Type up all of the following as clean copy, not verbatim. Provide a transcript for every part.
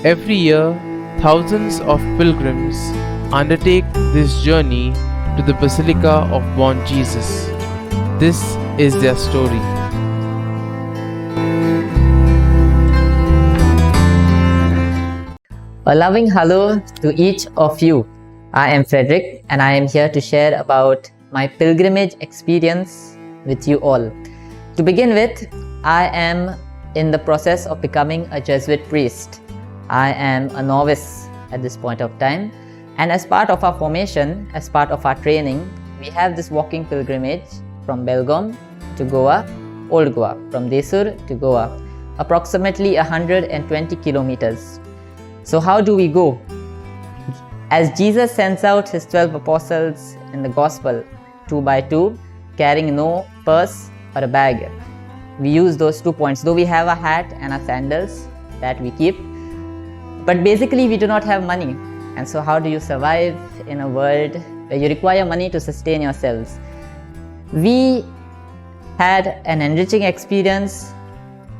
Every year, thousands of pilgrims undertake this journey to the Basilica of Born Jesus. This is their story. A loving hello to each of you. I am Frederick and I am here to share about my pilgrimage experience with you all. To begin with, I am in the process of becoming a Jesuit priest. I am a novice at this point of time, and as part of our formation, as part of our training, we have this walking pilgrimage from Belgaum to Goa, Old Goa, from Desur to Goa, approximately 120 kilometers. So how do we go? As Jesus sends out his 12 apostles in the gospel, 2 by 2, carrying no purse or a bag, we use those 2 points, though we have a hat and our sandals that we keep. But basically we do not have money. And so how do you survive in a world where you require money to sustain yourselves? We had an enriching experience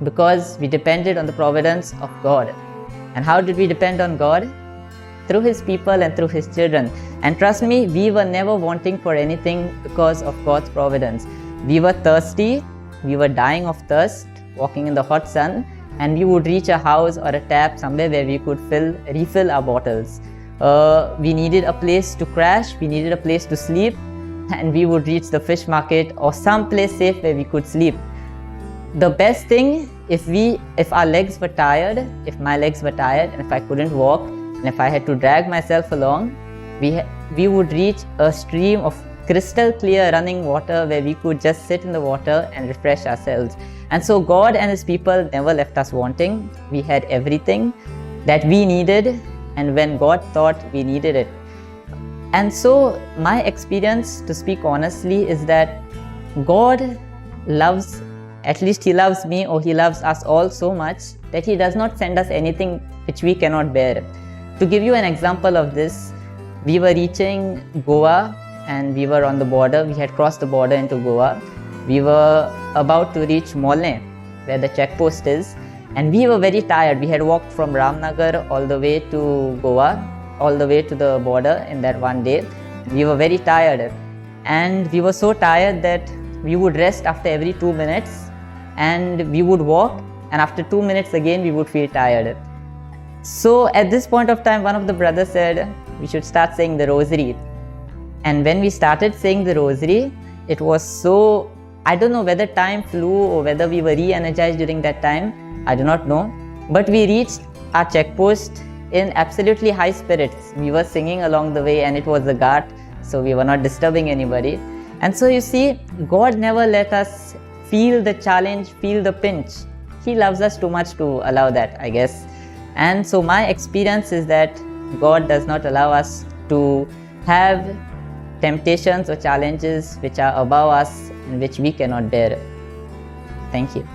because we depended on the providence of God. And how did we depend on God? Through His people and through His children. And trust me, we were never wanting for anything because of God's providence. We were thirsty, we were dying of thirst, walking in the hot sun, and we would reach a house or a tap somewhere where we could refill our bottles. We needed a place to crash, we needed a place to sleep, and we would reach the fish market or some place safe where we could sleep. The best thing, if our legs were tired, if my legs were tired and if I couldn't walk and if I had to drag myself along, we would reach a stream of crystal clear running water where we could just sit in the water and refresh ourselves. And so God and His people never left us wanting. We had everything that we needed, and when God thought we needed it. And so my experience, to speak honestly, is that God loves, at least He loves me, or He loves us all so much that He does not send us anything which we cannot bear. To give you an example of this, we were reaching Goa and we were on the border. We had crossed the border into Goa. We were about to reach Molne, where the checkpost is, and we were very tired. We had walked from Ramnagar all the way to Goa, all the way to the border in that one day. We were very tired, and we were so tired that we would rest after every 2 minutes, and we would walk, and after 2 minutes again we would feel tired. So at this point of time, one of the brothers said we should start saying the rosary. And when we started saying the rosary, it was so, I don't know whether time flew or whether we were re-energized during that time, I do not know. But we reached our checkpost in absolutely high spirits. We were singing along the way, and it was a ghat, so we were not disturbing anybody. And so you see, God never let us feel the challenge, feel the pinch. He loves us too much to allow that, I guess. And so my experience is that God does not allow us to have temptations or challenges which are above us and which we cannot bear. Thank you.